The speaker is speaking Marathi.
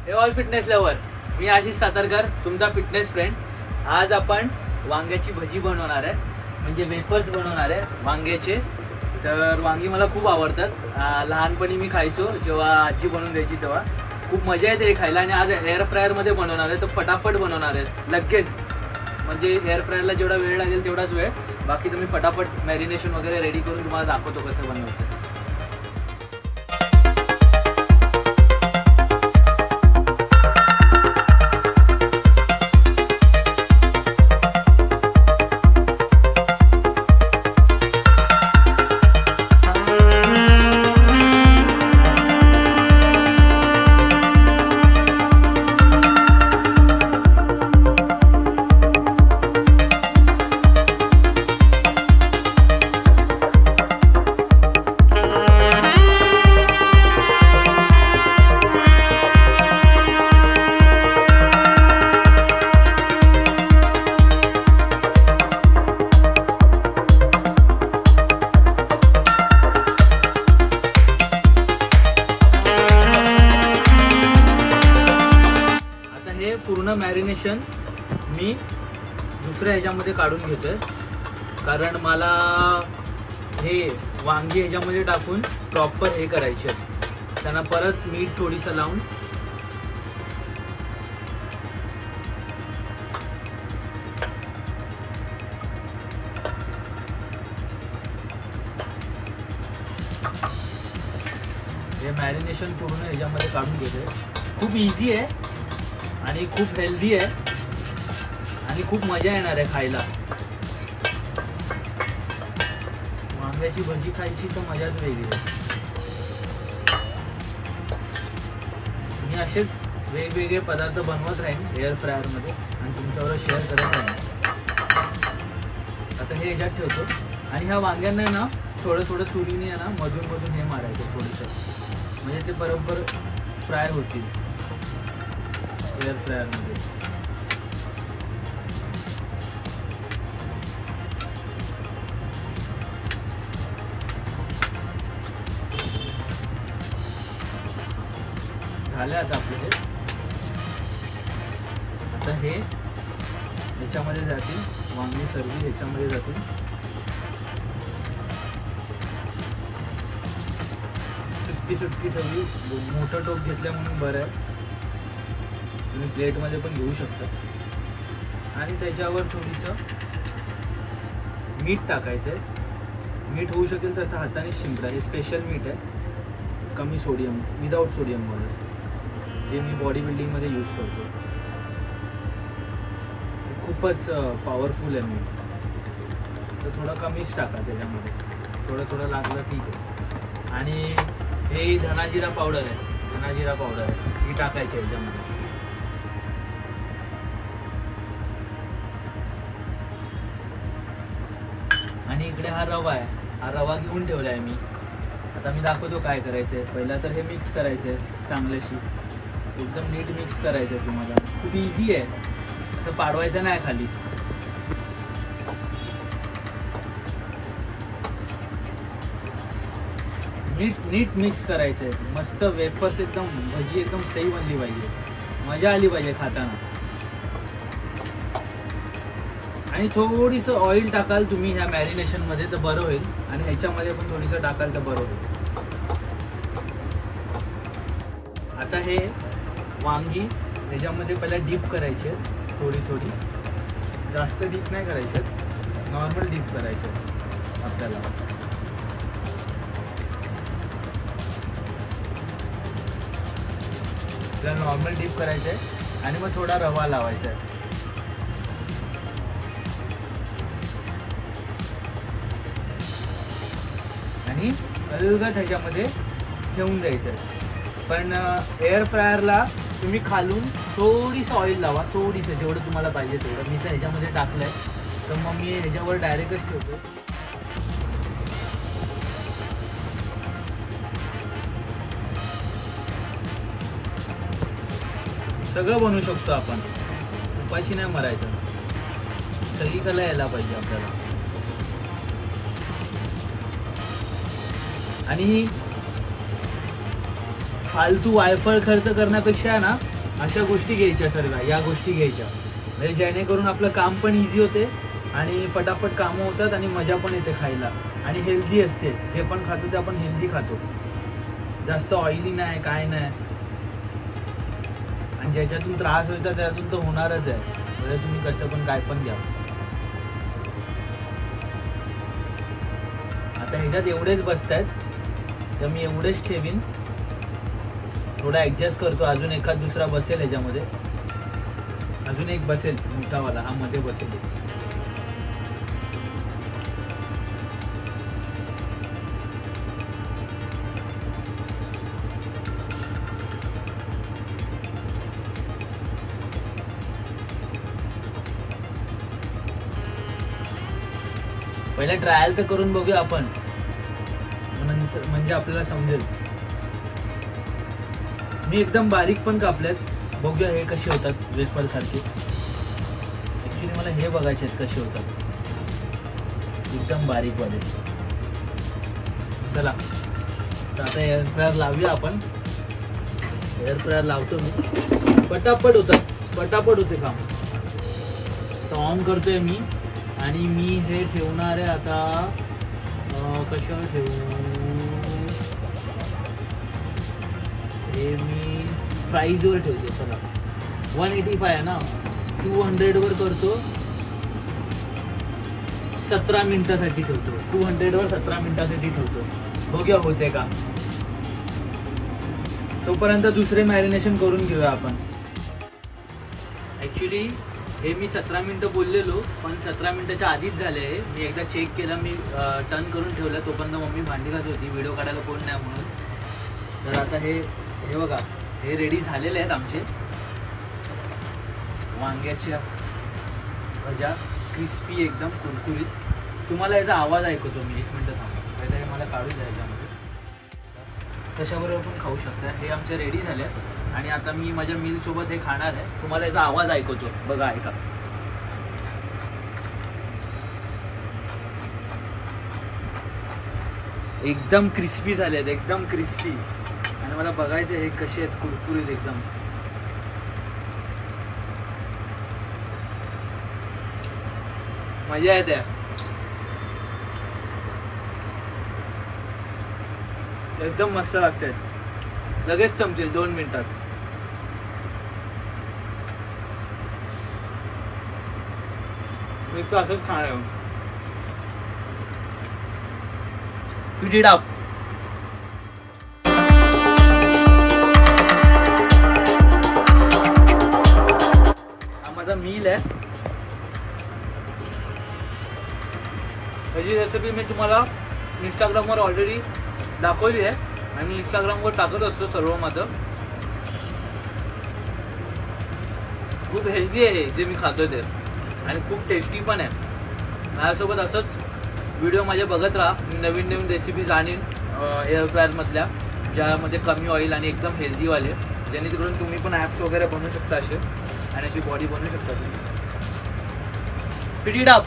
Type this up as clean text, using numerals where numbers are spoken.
हे ऑल फिटनेस लवर, मी आशिष सातारकर, तुमचा फिटनेस फ्रेंड. आज आपण वांग्याची भजी बनवणार आहे, म्हणजे वेफर्स बनवणार आहे वांग्याचे. तर वांगी मला खूप आवडतात. लहानपणी मी खायचो, जेव्हा आजी बनवून द्यायची तेव्हा खूप मजा येते खायला. आणि आज एअर फ्रायरमध्ये बनवणार आहे, तर फटाफट बनवणार आहे लगेच. म्हणजे एअर फ्रायरला जेवढा वेळ लागेल तेवढाच वेळ, बाकी तुम्ही फटाफट मॅरिनेशन वगैरे रेडी करून तुम्हाला दाखवतो कसं बनवायचं. पूर्ण मॅरिनेशन मी दुसऱ्या ह्याच्यामध्ये काढून घेतोय, कारण मला हे वांगी ह्याच्यामध्ये टाकून प्रॉपर हे करायचे. त्यांना परत मीठ थोडीसं लावून हे मॅरिनेशन पूर्ण ह्याच्यामध्ये काढून घेतोय. खूप इझी आहे आणि खूप हेल्दी आहे आणि खूप मजा येणार आहे खायला. वांग्याची भजी खायची तर मजाच वेगळी आहे. मी असेच वेगवेगळे पदार्थ बनवत राहीन एअर फ्रायरमध्ये आणि तुमच्याबरोबर शेअर करत राहीन. आता हे ह्याच्यात ठेवतो आणि ह्या वांग्यांना ना थोडं थोडं सुरीने आहे ना मधून मधून हे मारायचं थोडंसं, म्हणजे ते बरोबर फ्राय होतील एअर फ्रायरमध्ये. झाले आता आपले हे. आता हे ह्याच्यामध्ये जातील वांगी, सर्व ह्याच्यामध्ये जातील. सुट्टी ठेवली, मोठं टोप घेतल्या म्हणून बरं आहे. तुम्ही प्लेटमध्ये पण घेऊ शकता. आणि त्याच्यावर थोडीसं मीठ टाकायचं आहे. मीठ होऊ शकेल तसं हाताने शिंपडा. हे स्पेशल मीठ आहे, कमी सोडियम, विदाऊट सोडियममध्ये, जे मी बॉडी बिल्डिंगमध्ये यूज करतो. खूपच पॉवरफुल आहे मीठ, तर थोडं कमीच टाका त्याच्यामध्ये. थोडं लागलं ठीक आहे. आणि हे धनाजिरा पावडर आहे, ही टाकायची आहे ह्याच्यामध्ये. आणि इकडे हा रवा आहे, हा रवा घेऊन ठेवला आहे मी. आता मी दाखवतो काय करायचं आहे. पहिला तर हे मिक्स करायचं आहे चांगल्याशी, एकदम नीट मिक्स करायचं आहे. तुम्हाला खूप इझी आहे, असं पाडवायचं नाही खाली. नीट मिक्स करायचं आहे. मस्त वेफर्स एकदम भजी एकदम सही बनली पाहिजे, मजा आली पाहिजे खाताना. आणि थोडीसं ऑइल टाकाल तुम्ही ह्या मॅरिनेशनमध्ये तर बरं होईल, आणि ह्याच्यामध्ये पण थोडीसं टाकाल तर बरं होईल. आता हे वांगी ह्याच्यामध्ये पहिला डीप करायचे, थोडी जास्त डीप नाही करायचे, नॉर्मल डीप करायचे आपल्याला. नॉर्मल डीप करायचं आहे आणि मग थोडा रवा लावायचा आहे. आणि अलगद ह्याच्यामध्ये ठेवून द्यायचं आहे. पण एअर फ्रायरला तुम्ही खालून थोडीसं ऑइल लावा, थोडीसं, जेवढं तुम्हाला पाहिजे तेवढं. मी तर ह्याच्यामध्ये टाकलं आहे, तर मग मी ह्याच्यावर डायरेक्टच ठेवतो. सगळं बनवू शकतो आपण, उपाशी नाही मरायचं. सगळीकडे यायला पाहिजे आपल्याला. आणि फालतू वायफळ खर्च करण्यापेक्षा ना अशा गोष्टी घ्यायच्या सर्व, या गोष्टी घ्यायच्या म्हणजे जेणेकरून आपलं काम पण इझी होते आणि फटाफट कामं होतात आणि मजा पण येते खायला आणि हेल्दी असते. जे पण खातो ते आपण हेल्दी खातो, जास्त ऑइली नाही काय नाही. आणि ज्याच्यातून त्रास व्हायचा त्यातून तर होणारच आहे, म्हणजे तुम्ही कसं पण काय पण घ्या. आता ह्याच्यात एवढेच बसत आहेत तर मी एवढेच ठेवीन. थोडा ॲडजस्ट करतो, अजून एखाद दुसरा बसेल ह्याच्यामध्ये, अजून एक बसेल मोठावाला, हा मध्ये बसेल. पहिले ट्रायल तर करून बघूया आपण, नंतर म्हणजे आपल्याला समजेल. मी एकदम बारीक पण कापलेत, बघूया हे कसे होतात वेफर सारखे. ऍक्च्युली मला हे बघायचे आहेत कसे होतात एकदम बारीक वाले. चला तर आता एअर फ्रायर लावूया आपण. एअर फ्रायर लावतो मी, पटापट होतात, पटापट होते काम. तर ऑन करतोय मी आणि मी हे ठेवणार आहे आता. कशावर ठेवू हे, मी फ्राईजवर ठेवतो. चला 185 आहे ना, 200 वर करतो. 17 मिनिटासाठी ठेवतो, 200 वर 17 मिनिटासाठी ठेवतो. बघूया होते का. तोपर्यंत दुसरे मॅरिनेशन करून घेऊया आपण. ॲक्च्युली हे मी 17 मिनिटं बोललेलो, पण 17 मिनिटाच्या आधीच झाले आहे. मी एकदा चेक केलं, मी टर्न करून ठेवलं. तोपर्यंत मम्मी भांडी घालत होती, व्हिडिओ काढायला कोण नाही म्हणून. तर आता हे बघा, हे रेडी झालेले आहेत आमचे वांग्याच्या भज्या, क्रिस्पी एकदम कुरकुरीत. तुम्हाला याचा आवाज ऐकतो मी, 1 मिनटं थांबा. पहिला हे मला काढून द्या याच्यामध्ये, कशाबरोबर पण खाऊ शकता. हे आमचे रेडी झाले आहेत आणि आता मी माझ्या मीलसोबत हे खाणार आहे. तुम्हाला याचा आवाज ऐकतो, बघा ऐका. एकदम क्रिस्पी झाले आहेत, एकदम क्रिस्पी. आणि मला बघायचं हे कसे आहेत, कुरकुरीत एकदम. मजा येते. एकदम मस्त लागते, लगेच संपतील 2 मिनिटात. मी तर असंच खाणार आहे. Fit it up. हा माझा मील आहे. ह्याची रेसिपी मी तुम्हाला इंस्टाग्रामवर ऑलरेडी दाखवली आहे आणि इंस्टाग्रामवर टाकत असतो सर्व माझं. खूप हेल्दी आहे जे मी खातोय ते, आणि खूप टेस्टी पण आहे. माझ्यासोबत असंच व्हिडिओ माझे बघत राहा. मी नवीन नवीन रेसिपीज आणीन एअर फ्रायरमधल्या, ज्यामध्ये कमी ऑइल आणि एकदम हेल्दीवाले, जेणेकरून तुम्ही पण ॲप्स वगैरे बनवू शकता असे आणि अशी बॉडी बनवू शकता तुम्ही. Fit it up.